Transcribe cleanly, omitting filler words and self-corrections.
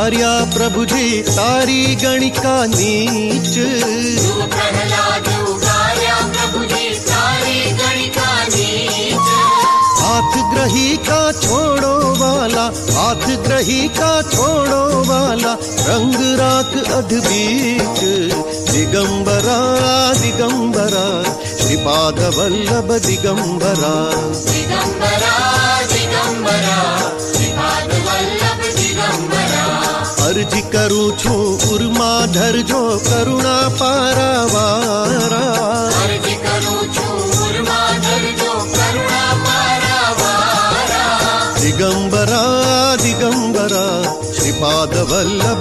उगार्या प्रभुजी तारी गणिका नीच। हाथ ग्रही का छोड़ो वाला, हाथ ग्रही का छोड़ो वाला, रंग राख अधबीच। दिगंबरा दिगंबरा श्रीपाद वल्लभ दिगंबरा। दिगंबरा दिगंबरा श्रीपाद वल्लभ दिगंबरा। अर्जी करूं छूं उर्मा धरजो करुणा पारावारा। अर्जी करूं छूं उर्मा धरजो करुणा पारावारा। दिगंबरा दिगंबरा श्रीपाद वल्लभ